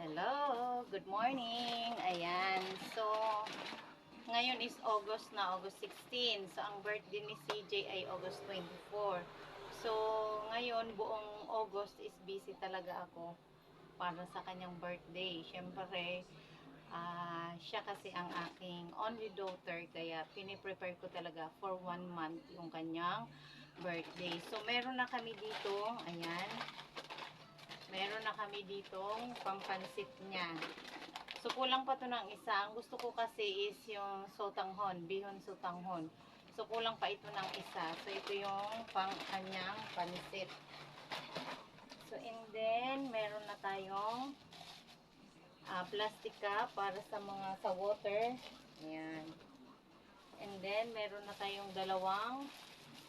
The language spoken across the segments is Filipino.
Hello, good morning. Ayan. So, ngayon is August na, August 16. So, ang birthday ni CJ ay August 24. So, ngayon buong August is busy talaga ako para sa kanyang birthday. Siyempre, siya kasi ang aking only daughter, kaya piniprepare ko talaga for 1 month yung kanyang birthday. So, meron na kami dito, ayan. Meron na kami ditong pampansit niya. So, kulang pa to ng isa. Ang gusto ko kasi is yung sotanghon, bihon sotanghon. So, kulang pa ito ng isa. So, ito yung pang kanyang pansit. So, and then, meron na tayong plastic cup para sa water. Ayan. And then, meron na tayong dalawang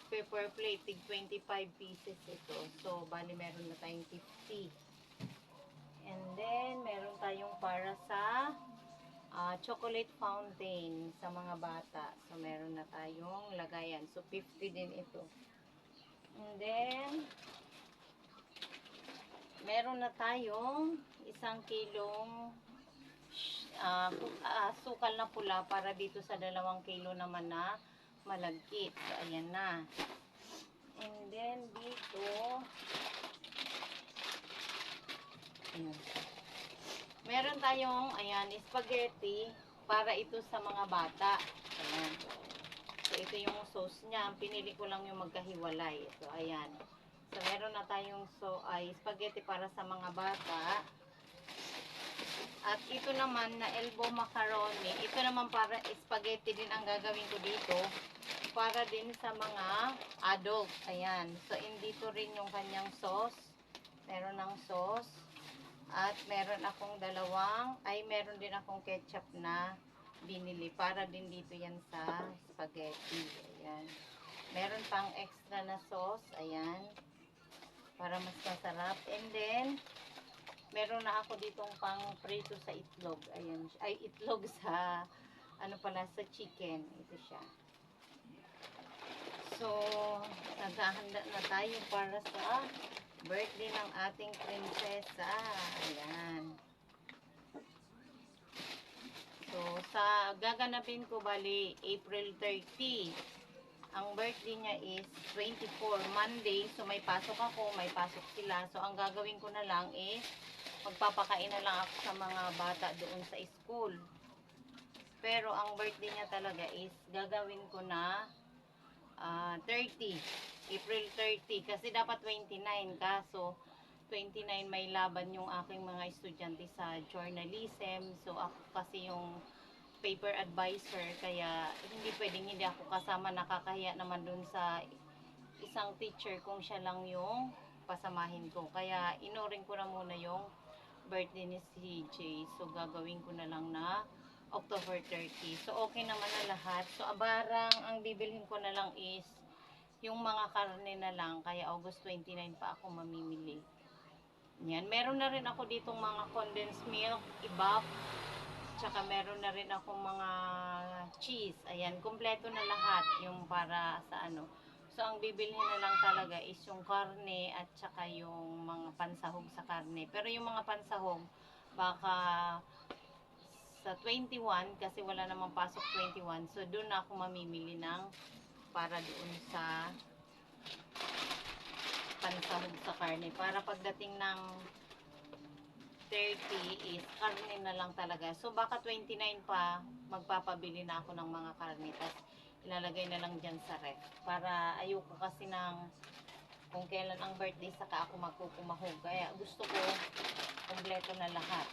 paper plate, tig 25 pieces ito. So, bali meron na tayong 50. And then, meron tayong para sa chocolate fountain sa mga bata. So, meron na tayong lagayan. So, 50 din ito. And then, meron na tayong 1 kilong sukal na pula para dito sa 2 kilo naman na malagkit. So, ayan na. And then, dito, ayan. Meron tayong, ayan, spaghetti para ito sa mga bata. Ayan. So, ito yung sauce niya. Pinili ko lang yung magkahiwalay. So, ayan. So, meron na tayong spaghetti para sa mga bata. At ito naman na elbow macaroni. Ito naman para spaghetti din ang gagawin ko dito. Para din sa mga adult. Ayan. So, dito rin yung kanyang sauce. Meron ng sauce. At meron meron din akong ketchup na binili. Para din dito yan sa spaghetti. Ayan. Meron pang extra na sauce. Ayan. Para mas masarap. And then, meron na ako ditong pang prito sa itlog. Ayan. Ay, itlog sa, sa chicken. Ito siya. So, naghahanda na tayo para sa birthday ng ating prinsesa. Ayan. So, gaganapin ko bali April 30. Ang birthday niya is 24, Monday. So, may pasok ako, may pasok sila. So, ang gagawin ko na lang is magpapakain na lang ako sa mga bata doon sa school. Pero, ang birthday niya talaga is gagawin ko na 30. April 30. Kasi dapat 29. Kaso, 29 may laban yung aking mga estudyante sa journalism. So, ako kasi yung paper advisor, kaya hindi pwedeng hindi ako kasama, nakakahiya naman dun sa isang teacher kung siya lang yung pasamahin ko. Kaya inorin ko na muna yung birthday ni CJ. So gagawin ko na lang na October 30. So okay naman na lahat. So abarang ang bibilhin ko na lang is yung mga karne na lang. Kaya August 29 pa ako mamimili. Yan. Meron na rin ako ditong mga condensed milk, ibap. Tsaka meron na rin akong mga cheese. Ayan, kumpleto na lahat yung para sa ano. So, ang bibilhin na lang talaga is yung karne at tsaka yung mga pansahog sa karne. Pero yung mga pansahog, baka sa 21, kasi wala namang pasok 21. So, doon na ako mamimili ng para doon sa pansahog sa karne. Para pagdating ng 30 is karne na lang talaga. So, baka 29 pa, magpapabili na ako ng mga karne. Tapos, ilalagay na lang dyan sa ref. Para ayoko kasi ng kung kailan ang birthday, saka ako magpupumahog. Kaya gusto ko, kompleto na lahat.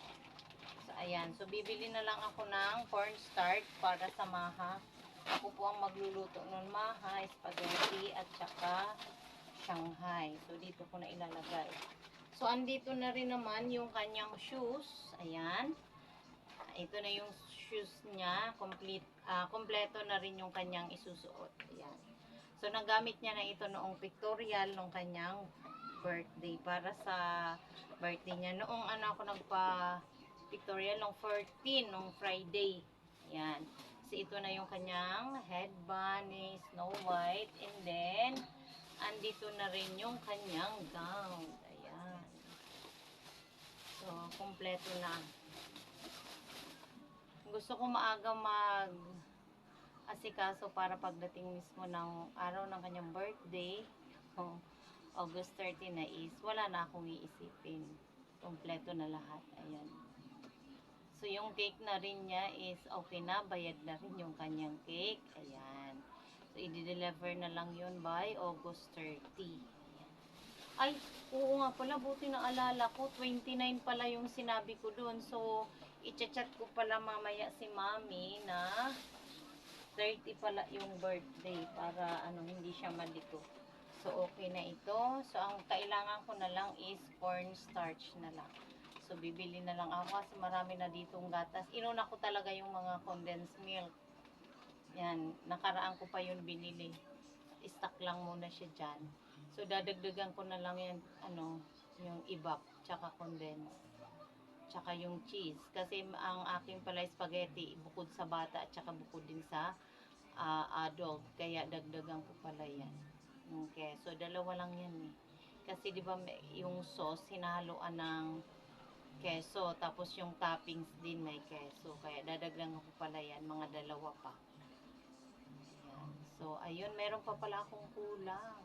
So, ayan. So, bibili na lang ako ng cornstarch para sa maha. Ako po ang magluluto nun, maha, spaghetti, at saka Shanghai. So, dito ko na ilalagay. So, andito na rin naman yung kanyang shoes. Ayan. Ito na yung shoes niya. Kompleto na rin yung kanyang isusuot. Ayan. So, nagamit niya na ito noong pictorial nung kanyang birthday. Para sa birthday niya. Noong ako nagpa-pictorial, nung 14, nung Friday. Ayan. So, ito na yung kanyang headband ni Snow White. And then, andito na rin yung kanyang gown. Ayan. So, kumpleto na. Gusto ko maaga asikaso para pagdating mismo ng araw ng kanyang birthday, August 30 na is, wala na akong iisipin. Kumpleto na lahat. Ayan. So, yung cake na rin niya is okay na. Bayad na rin yung kanyang cake. Ayan. So, i-deliver na lang yun by August 30. Ayan. Ay, oo nga pala. Buti na alala ko. 29 pala yung sinabi ko doon. So, i-chat ko pala mamaya si Mami na 30 pala yung birthday para hindi siya malito. So, okay na ito. So, ang kailangan ko na lang is cornstarch na lang. So, bibili na lang ako kasi marami na ditong gatas. Inuna ko talaga yung mga condensed milk. Yan, nakaraan ko pa yun binili. Stock lang muna siya dyan. So, dadagdagan ko na lang yan, yung ibap, tsaka condensed. Tsaka yung cheese. Kasi ang aking pala spaghetti, bukod sa bata, at tsaka bukod din sa adult. Kaya dagdagan ko pala yan. Okay, so dalawa lang yan eh. Kasi di ba yung sauce, hinahaluan ng keso, tapos yung toppings din may keso. Kaya dadagdagan ko pala yan, mga dalawa pa. Ayan. So, ayun, meron pa pala akong kulang.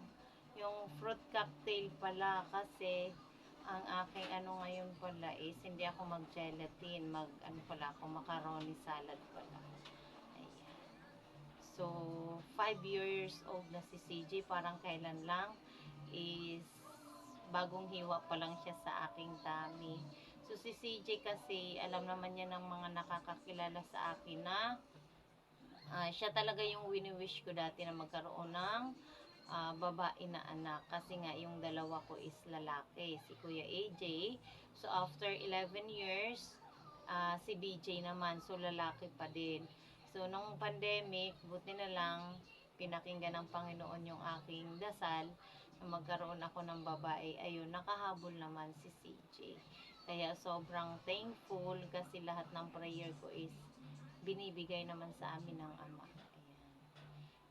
Yung fruit cocktail pala kasi ang aking ngayon pala is hindi ako mag-gelatin, pala ako, macaroni salad pala. Ayan. So, 5 years old na si CJ, parang kailan lang is bagong hiwa pa lang siya sa aking tummy. So, si CJ kasi, alam naman niya ng mga nakakakilala sa akin na siya talaga yung wini-wish ko dati na magkaroon ng babae na anak. Kasi nga, yung dalawa ko is lalaki, si Kuya AJ. So, after 11 years, si BJ naman, so lalaki pa din. So, nung pandemic, buti na lang, pinakinggan ng Panginoon yung aking dasal na magkaroon ako ng babae. Ayun, nakahabol naman si CJ. Kaya sobrang thankful kasi lahat ng prayer ko is binibigay naman sa amin ng Ama. Ayan.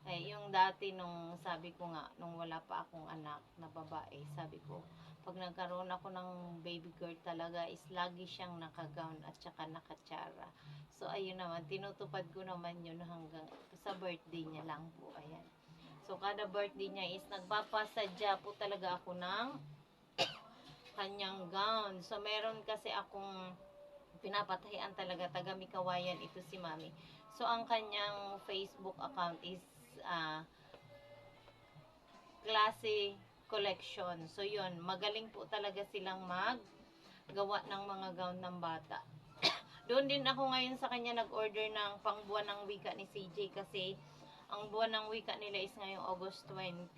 Eh, yung dati nung sabi ko nga, nung wala pa akong anak na babae, sabi ko, pag nagkaroon ako ng baby girl talaga is lagi siyang nakagown at saka nakatsara. So, ayun naman, tinutupad ko naman yun hanggang sa birthday niya lang po. Ayan. So, kada birthday niya is nagpapasadya po talaga ako ng kanyang gown. So, meron kasi akong pinapatahian talaga, taga Mikawayan ito si Mami. So, ang kanyang Facebook account is Classy Collection. So, yun, magaling po talaga silang maggawa ng mga gown ng bata. Doon din ako ngayon sa kanya nag-order ng pangbuwan ng wika ni CJ kasi ang buwan ng wika nila is ngayong August 20.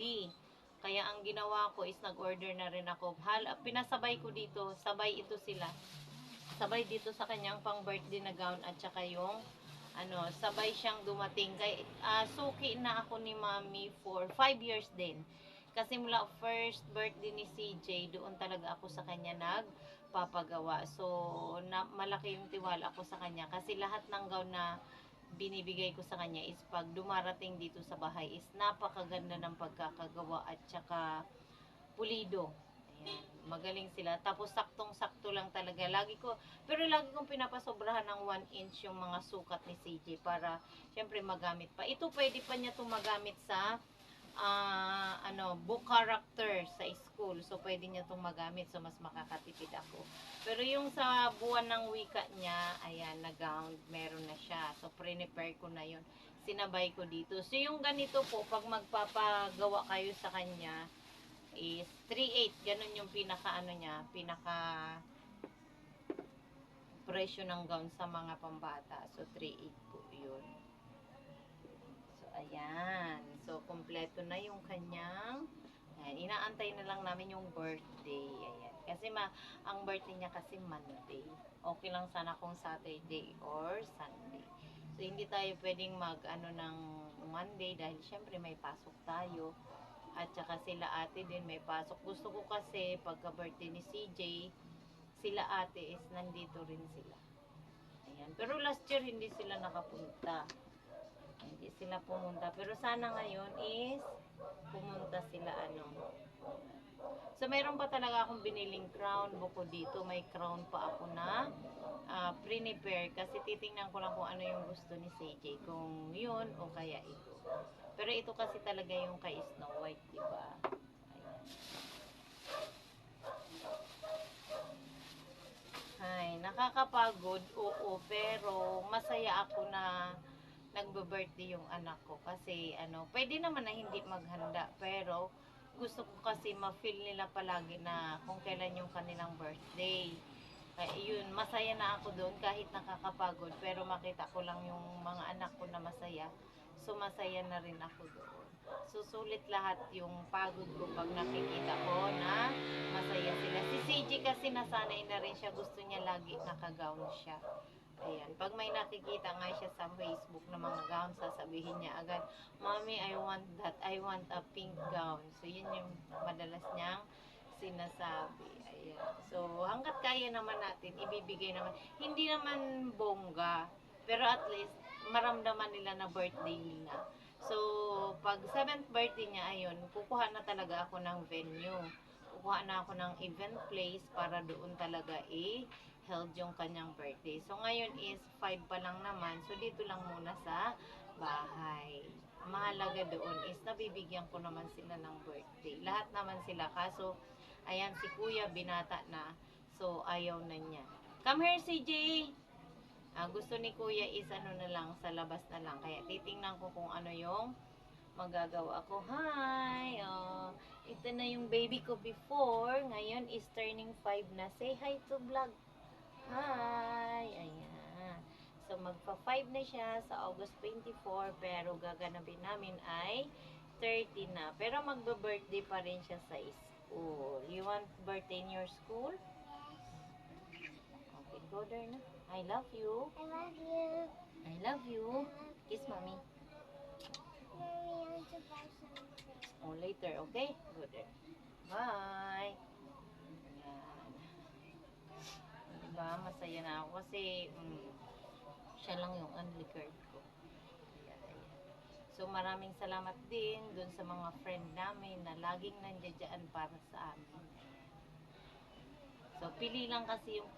Kaya ang ginawa ko is nag-order na rin ako. Pinasabay ko dito, sabay ito sila. Sabay dito sa kanyang pang birthday na gown at saka yung sabay siyang dumating. Kay suki na ako ni Mami for 5 years din. Kasi mula first birthday ni CJ, doon talaga ako sa kanya nagpapagawa. So, malaki yung tiwala ko sa kanya. Kasi lahat ng gown na binibigay ko sa kanya is pag dumarating dito sa bahay is napakaganda ng pagkakagawa at saka pulido. Ayan, magaling sila. Tapos saktong-sakto lang talaga. Pero lagi kong pinapasobrahan ng 1 inch yung mga sukat ni CJ para syempre magamit pa. Ito pwede pa niya itong magamit sa book character sa school. So, pwede niya itong magamit. So, mas makakatipid ako. Pero yung sa buwan ng wika niya, ayan, na gown, meron na siya. So, prepare ko na yun. Sinabay ko dito. So, yung ganito po, pag magpapagawa kayo sa kanya, is 3.8. Ganun yung pinaka presyo ng gown sa mga pambata. So, 3.8 po yun. So, ayan. So, kompleto na yung kanyang, ayan, inaantay na lang namin yung birthday. Ayan. Kasi ang birthday niya kasi Monday. Okay lang sana kung Saturday or Sunday. So, hindi tayo pwedeng ng Monday dahil syempre may pasok tayo. At saka sila ate din may pasok. Gusto ko kasi pagka birthday ni CJ, sila ate is nandito rin sila. Ayan. Pero last year hindi sila nakapunta. Hindi sila pumunta. Pero sana ngayon is pumunta sila So, mayroon pa talaga akong biniling crown. Bukod dito, may crown pa ako na prepare kasi titingnan ko lang kung ano yung gusto ni CJ. Kung yun o kaya ito. Pero ito kasi talaga yung kay Snow White, di ba? Ayan. Ay, nakakapagod, oo, pero masaya ako na nagbe-birthday yung anak ko kasi ano, pwede naman na hindi maghanda, pero gusto ko kasi ma-feel nila palagi na kung kailan yung kanilang birthday. Kaya yun, masaya na ako doon kahit nakakapagod, pero makita ko lang yung mga anak ko na masaya. So masaya na rin ako doon. Susulit lahat yung pagod ko pag nakikita ko na masaya sila. Si CJ kasi nasanay na rin siya, gusto niya lagi nakagown siya. Ayan, pag may nakikita nga siya sa Facebook na mga gown, sasabihin niya agad, Mommy, I want that. I want a pink gown. So, yun yung madalas niyang sinasabi. Ayan. So, hanggat kaya naman natin, ibibigay naman. Hindi naman bongga, pero at least, maramdaman nila na birthday nila. So, pag 7th birthday niya, ayun, kukuha na talaga ako ng venue. Kukuha na ako ng event place para doon talaga held yung kanyang birthday. So, ngayon is 5 pa lang naman. So, dito lang muna sa bahay. Mahalaga doon is nabibigyan ko naman sila ng birthday. Lahat naman sila. Kaso, ayan, si kuya binata na. So, ayaw na niya. Come here, CJ! Gusto ni kuya is ano na lang, sa labas na lang. Kaya titingnan ko kung ano yung magagawa ko. Hi! Oh, ito na yung baby ko before. Ngayon is turning 5 na. Say hi to vlog. Hi! Ayan. So, magpa-5 na siya sa August 24, pero gaganapin namin ay 30 na. Pero magbe-birthday pa rin siya sa school. You want birthday in your school? Okay, go there na. I love you. I love you. I love you. Kiss mommy. Mommy, I want to buy something. Oh, later, okay? Go there. Bye! Ayan. Diba, masaya na ako kasi siya lang yung only girl ko. Ayan, ayan. So maraming salamat din dun sa mga friend namin na laging nandiyan para sa amin. So pili lang kasi yung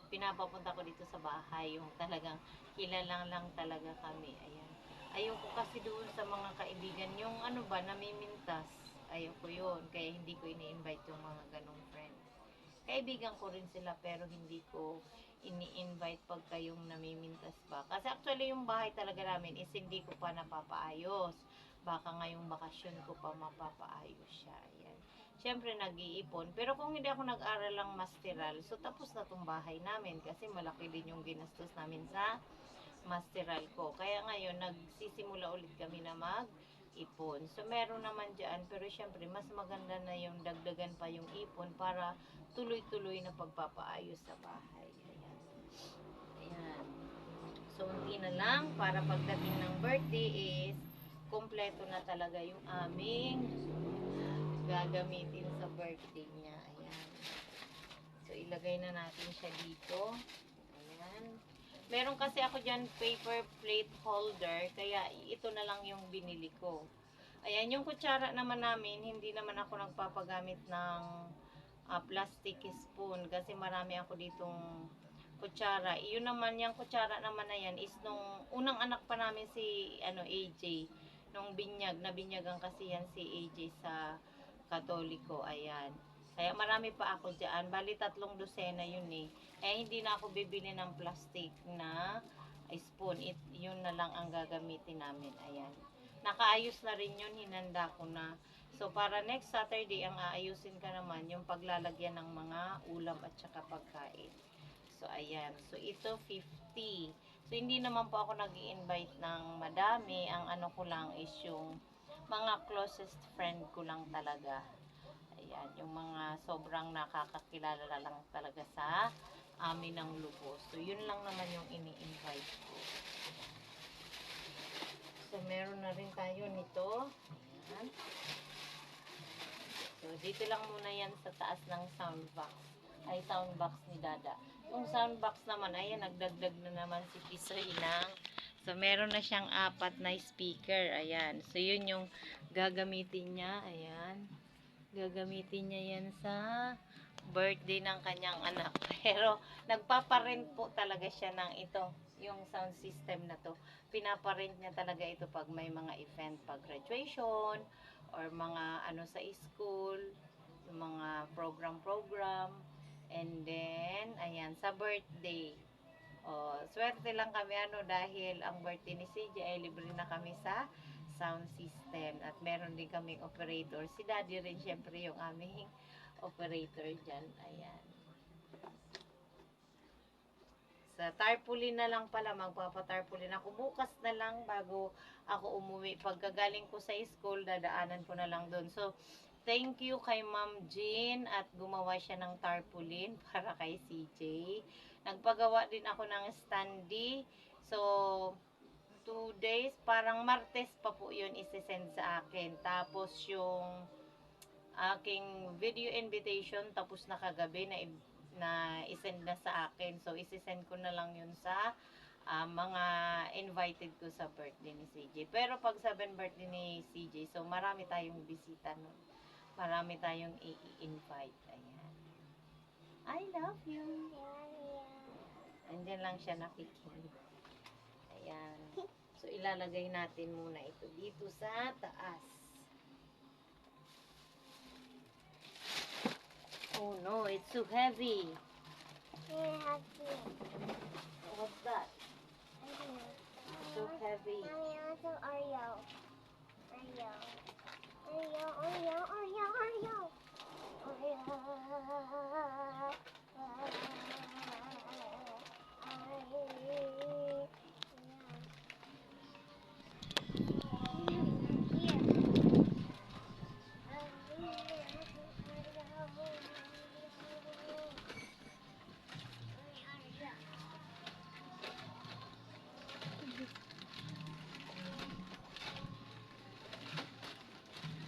pinapapunta ko dito sa bahay, yung talagang kilalang lang talaga kami. Ayan. Ayoko kasi doon sa mga kaibigan, yung ano ba, namimintas. Ayoko yun, kaya hindi ko ini-invite yung mga ganong friend. Kaibigan ko rin sila pero hindi ko ini-invite pag kayong namimintas ba. Kasi actually yung bahay talaga namin is hindi ko pa napapaayos. Baka ngayong bakasyon ko pa mapapaayos siya. Ayan. Siyempre nag-iipon. Pero kung hindi ako nag-aral lang masteral, so tapos na tong bahay namin kasi malaki din yung ginastos namin sa masteral ko. Kaya ngayon nagsisimula ulit kami na ipon. So, meron naman dyan, pero syempre, mas maganda na yung dagdagan pa yung ipon para tuloy-tuloy na pagpapaayos sa bahay. Ayan. Ayan. So, unti na lang para pagdating ng birthday is kompleto na talaga yung aming gagamitin sa birthday niya. Ayan. So, ilagay na natin siya dito. Ayan. Meron kasi ako dyan paper plate holder, kaya ito na lang yung binili ko. Ayan, yung kutsara naman namin, hindi naman ako nagpapagamit ng plastic spoon kasi marami ako ditong kutsara. Yun naman, yung kutsara naman na yan is nung unang anak pa namin si AJ, nung nabinyagan kasi yan si AJ sa Katoliko. Ayan. Kaya marami pa ako dyan. Bali 3 dosena yun eh. Eh hindi na ako bibili ng plastic na spoon. Yun na lang ang gagamitin namin. Ayan. Nakaayos na rin yun. Hinanda ko na. So para next Saturday, ang aayusin ka naman yung paglalagyan ng mga ulam at saka pagkain. So ayan. So ito 50. So hindi naman po ako nag-i-invite ng madami. Ang ano ko lang is yung mga closest friend ko lang talaga. Ayan, yung mga sobrang nakakakilala lang talaga sa amin ng lubos. So, yun lang naman yung ini-invite ko. So, meron na rin tayo nito. Ayan. So, dito lang muna yan sa taas ng soundbox. Ay, soundbox ni Dada. Yung soundbox naman, ayan, nagdagdag na naman si Pisoy ng. So, meron na siyang 4 na speaker. Ayan. So, yun yung gagamitin niya. Ayan. Gagamitin niya yan sa birthday ng kanyang anak. Pero nagpaparent po talaga siya ng ito, yung sound system na to. Pinaparent niya talaga ito pag may mga event, pag graduation, or mga ano sa school, yung mga program. And then, ayan, sa birthday. Oh, swerte lang kami dahil ang birthday ni CJ ay libre na kami sa sound system at meron din kaming operator. Si Daddy rin syempre yung aming operator dyan. Ayan. Sa tarpaulin na lang pala, magpapatarpaulin ako. Bukas na lang bago ako umuwi. Pagkagaling ko sa school, dadaanan ko na lang doon. So, thank you kay Ma'am Jean at gumawa siya ng tarpaulin para kay CJ. Nagpagawa din ako ng standee. So, 2 days, parang Martes pa po yun isi-send sa akin. Tapos yung aking video invitation, tapos na kagabi na isend na sa akin. So, isi-send ko na lang yun sa mga invited ko sa birthday ni CJ. Pero pag 7 birthday ni CJ, so marami tayong bisita nun. Marami tayong i-invite. Ayan. I love you. Andyan lang siya nakikinig. Ayan. So, ilalagay natin muna ito dito sa taas. Oh no, it's so heavy. What's that? So heavy. Mommy, also Oreo. Oreo. Oreo, Oreo, Oreo, Oreo.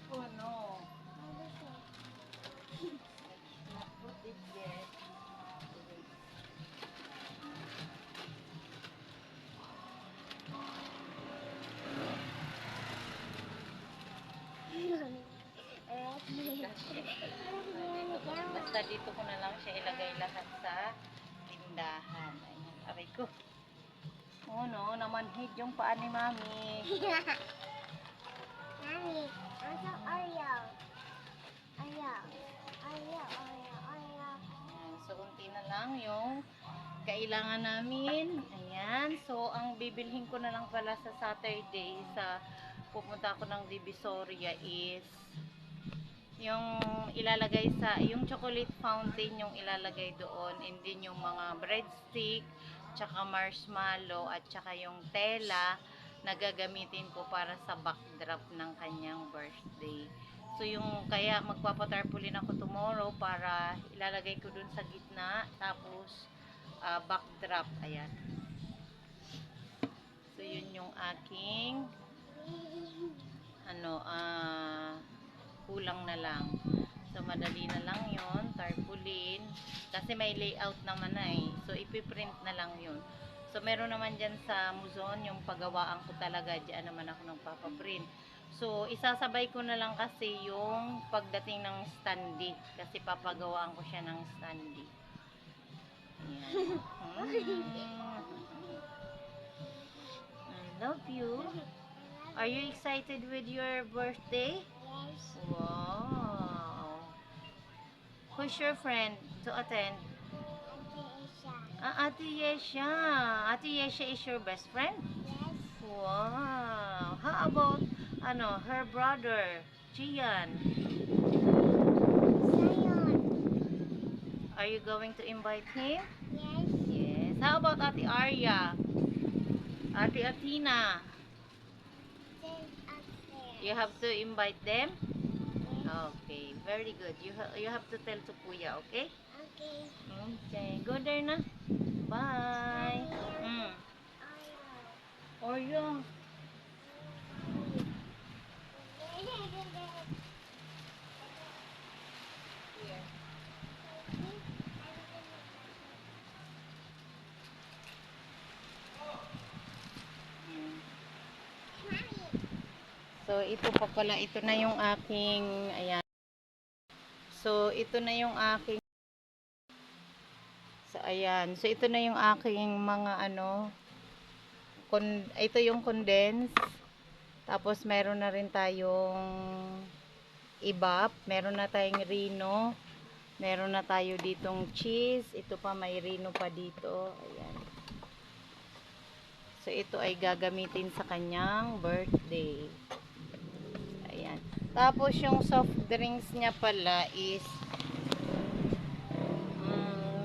Oh no. Put it there. Basta dito ko na lang siya ilagay lahat sa tindahan. Ayan, aray ko. Oh no, namanhid yung paa ni Mami. Mommy, also Oreo. Oreo. Oreo, Oreo, Oreo. Ayan, so, unti na lang yung kailangan namin. Ayan. So, ang bibilhin ko na lang pala sa Saturday sa pupunta ako ng Divisoria is yung ilalagay sa yung chocolate fountain yung ilalagay doon, and then yung mga breadstick, tsaka marshmallow, at tsaka yung tela na gagamitin ko para sa backdrop ng kanyang birthday. So yung kaya magpapatarpaulin ako tomorrow para ilalagay ko dun sa gitna, tapos backdrop. Ayan. So yun yung aking kulang na lang. So madali na lang yon, tarpaulin, kasi may layout naman na eh. So ipiprint na lang yun. So meron naman dyan sa Muzon yung paggawaan ko talaga, dyan naman ako nagpapaprint. So isasabay ko na lang kasi yung pagdating ng standee, kasi papagawaan ko siya ng standee. Ayan. I love you. Are you excited with your birthday? Yes. Wow. Who's your friend to attend? Ate Yesha. Ate Yesha is your best friend? Yes. Wow. How about her brother, Gian? Zion. Are you going to invite him? Yes. Yes. How about Ate Arya? Ate Athena? Then upstairs. You have to invite them? Yes. Okay, very good. You have to tell to Kuya, okay? Okay. Okay, go there na. Bye. Oreo. Here. So, ito pa pala. Ito na yung aking, ayan. So, ito na yung aking So, ayan. So, ito na yung aking mga ito yung condense. Tapos, meron na rin tayong ibap. Meron na tayong rino. Meron na tayo ditong cheese. Ito pa, may rino pa dito. Ayan. So, ito ay gagamitin sa kanyang birthday. Ayan. Tapos, yung soft drinks niya pala is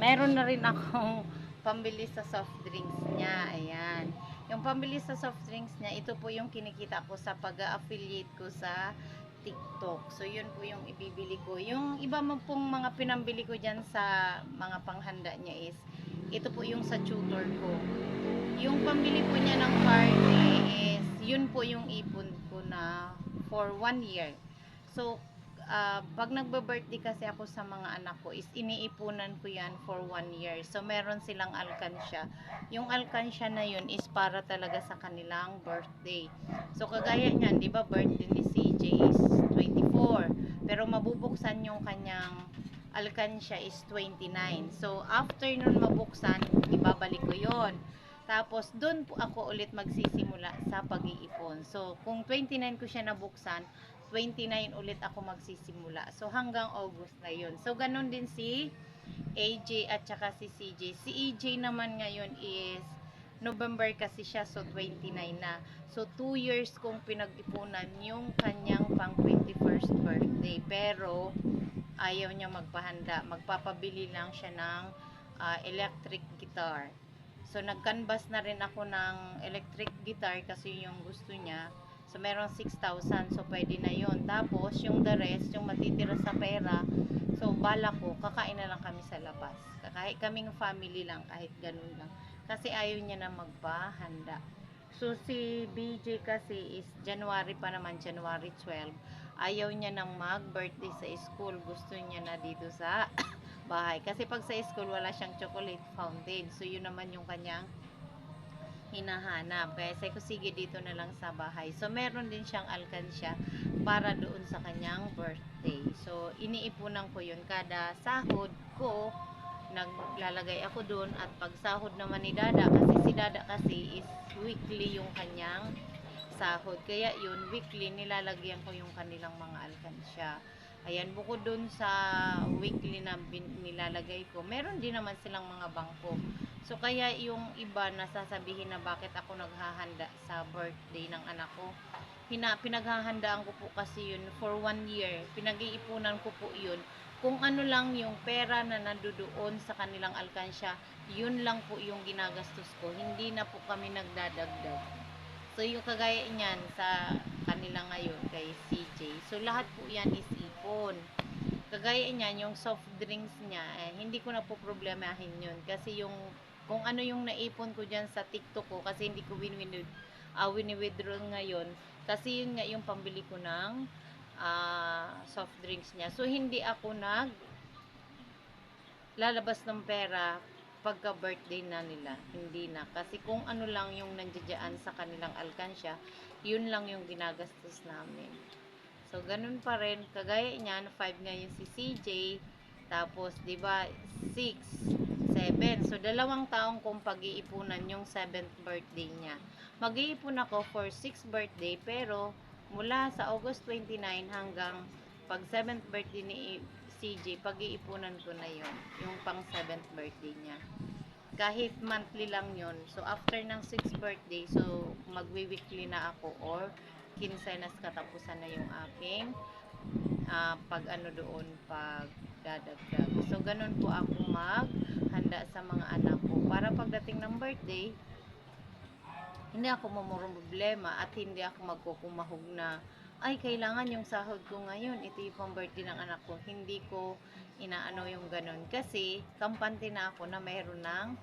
meron na rin akong pambili sa soft drinks niya. Ayan. Yung pambili sa soft drinks niya, ito po yung kinikita ko sa pag-affiliate ko sa TikTok. So, yun po yung ibibili ko. Yung iba mo pong mga pinambili ko dyan sa mga panghanda niya is, ito po yung sa tutor ko. Yung pambili po niya ng party is, yun po yung ipon ko na for 1 year. So, pag nagbe-birthday kasi ako sa mga anak ko is iniipunan ko yan for 1 year. So, meron silang alkansya. Yung alkansya na yun is para talaga sa kanilang birthday. So, kagaya niyan, di ba birthday ni CJ is 24. Pero mabubuksan yung kanyang alkansya is 29. So, after nun mabuksan, ibabalik ko yon. Tapos, doon po ako ulit magsisimula sa pag-iipon. So, kung 29 ko siya nabuksan, 29 ulit ako magsisimula. So, hanggang August na yun. So, ganun din si AJ at saka si CJ. Si EJ naman ngayon is November kasi siya, so 29 na. So, 2 years kong pinag-ipunan yung kanyang pang 21st birthday. Pero, ayaw niya magpahanda. Magpapabili lang siya ng electric guitar. So, nag-canvas na rin ako ng electric guitar kasi yung gusto niya. So, meron 6,000. So, pwede na yun. Tapos, yung the rest, yung matitira sa pera, so, bala ko, kakain na lang kami sa labas. Kahit kaming family lang, kahit ganun lang. Kasi ayaw niya na magpahanda. So, si BJ kasi is January pa naman, January 12. Ayaw niya nang mag-birthday sa school. Gusto niya na dito sa bahay. Kasi pag sa school, wala siyang chocolate fountain. So, yun naman yung kanyang hinahanap. Kaya sabi ko, sige, dito na lang sa bahay. So, meron din siyang alkansya para doon sa kanyang birthday. So, iniipunan ko yun. Kada sahod ko, naglalagay ako doon. At pag sahod naman ni Dada, kasi si Dada kasi is weekly yung kanyang sahod. Kaya yun, weekly, nilalagyan ko yung kanilang mga alkansya. Ayan, bukod dun sa weekly na nilalagay ko, meron din naman silang mga bangko. So, kaya yung iba nasasabihin na bakit ako naghahanda sa birthday ng anak ko. Pinaghahandaan ko po kasi yun for 1 year. Pinag-iipunan ko po yun. Kung ano lang yung pera na nandoon sa kanilang alkansya, yun lang po yung ginagastos ko. Hindi na po kami nagdadagdag. So, yung kagaya niyan sa kanila ngayon, kay CJ. So, lahat po yan is ipon. Kagaya niyan, yung soft drinks niya, hindi ko na po problemahin yun. Kasi yung, kung ano yung naipon ko dyan sa TikTok ko, kasi hindi ko wini-withdraw ngayon. Kasi yun nga yung pambili ko ng soft drinks niya. So, hindi ako lalabas ng pera pagka birthday na nila, hindi na. Kasi kung ano lang yung nandiyan sa kanilang alkansya, yun lang yung ginagastos namin. So, ganun pa rin. Kagaya niyan, 5 ngayon si CJ, tapos, di ba 6, 7. So, 2 taong kong pag-iipunan yung 7th birthday niya. Mag-iipon ako for 6th birthday, pero mula sa August 29 hanggang pag 7th birthday ni CJ, pag-iipunan ko na yon yung pang 7th birthday niya. Kahit monthly lang yon. So, after ng 6th birthday, so, magwi-weekly na ako or kinsenas katapusan na yung aking pag ano doon, pag dadagdag. So, ganun po ako maghanda sa mga anak ko. Para pagdating ng birthday, hindi ako mamurong problema at hindi ako magkukumahog na ay, kailangan yung sahod ko ngayon, ito yung pang birthday ng anak ko. Hindi ko inaano yung ganun. Kasi, kampante na ako na mayroon ng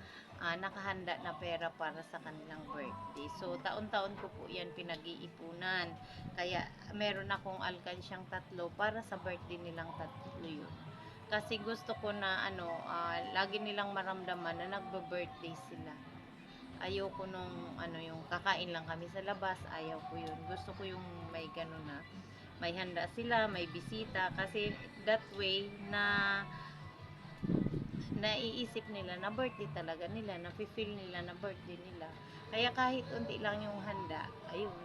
nakahanda na pera para sa kanilang birthday. So, taon-taon ko po yan pinag-iipunan. Kaya, meron akong alkansyang 3 para sa birthday nilang 3 yun. Kasi gusto ko na lagi nilang maramdaman na nagbe-birthday sila. Ayoko nung yung kakain lang kami sa labas, ayaw ko yun. Gusto ko yung may ganun na may handa sila, may bisita, kasi that way na naiisip nila na birthday talaga nila, na feel nila na birthday nila. Kaya kahit unti lang yung handa, ayun,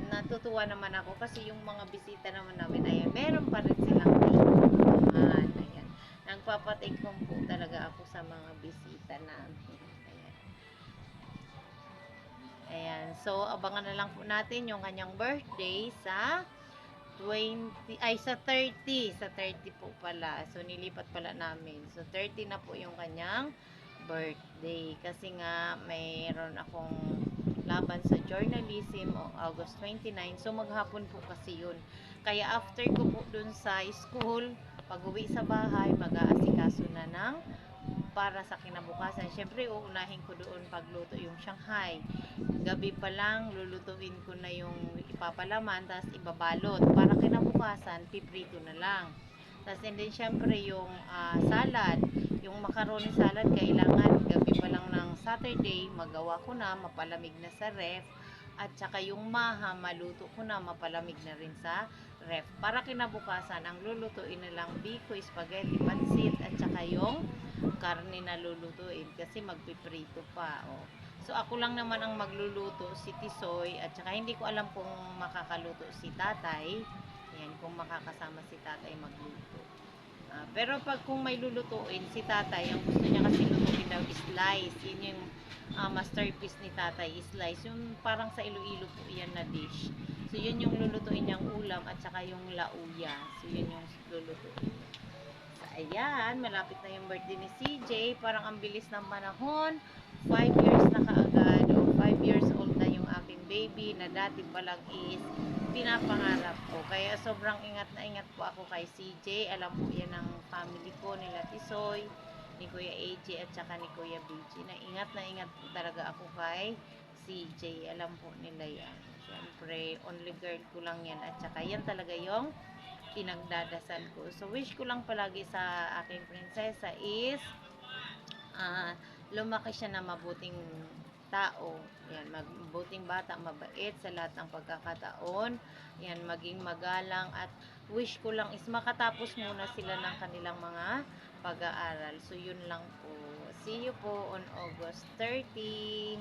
natutuwa naman ako kasi yung mga bisita naman namin, ayan, meron pa rin silang naman, ayan. Nagpapatake home po talaga ako sa mga bisita namin. Ayan. Ayan. So, abangan na lang po natin yung kanyang birthday sa 20, ay sa 30. Sa 30 po pala. So, nilipat pala namin. So, 30 na po yung kanyang birthday. Kasi nga, mayroon akong laban sa journalism o August 29. So, maghapon po kasi yun. Kaya after ko po dun sa school, pag uwi sa bahay, mag-aasikaso na ng para sa kinabukasan. Siyempre, uunahin ko doon pagluto yung Shanghai. Gabi pa lang, lulutuin ko na yung ipapalaman, tapos ibabalot. Para kinabukasan, piprito na lang. Tapos, and then, syempre, yung salad, yung macaroni salad, kailangan gabi pa lang ng Saturday, magawa ko na, mapalamig na sa ref. At saka yung maha, maluto ko na, mapalamig na rin sa ref. Para kinabukasan, ang lulutuin na lang biko, spaghetti, pansit, at saka yung karne na lulutuin kasi magpiprito pa. Oh. So ako lang naman ang magluluto, si Tisoy, at saka hindi ko alam kung makakaluto si Tatay. Yan, kung makakasama si Tatay magluto. Pero pag kung may lulutuin si Tatay, ang gusto niya kasi lutuin daw is slice. Yun yung masterpiece ni Tatay, is slice. Yung parang sa Iloilo po yan na dish. So yun yung lulutuin niyang ulam at saka yung lauya. So yun yung lulutuin. Ayan, malapit na yung birthday ni CJ. Parang ang bilis ng panahon. 5 years na kaagad. O 5 years old na yung aking baby na dati pa lang is pinapangarap ko. Kaya sobrang ingat na ingat po ako kay CJ. Alam po yan ng family ko, nila Tisoy, ni Kuya AJ at saka ni Kuya BG. Na ingat po talaga ako kay CJ. Alam po nila yan. Siyempre, only girl ko lang yan. At saka yan talaga yung pinagdadasal ko. So, wish ko lang palagi sa aking prinsesa is lumaki siya na mabuting tao. Yan, mabuting bata, mabait sa lahat ng pagkakataon. Yan, maging magalang at wish ko lang is makatapos muna sila ng kanilang mga pag-aaral. So, yun lang po. See you po on August 30.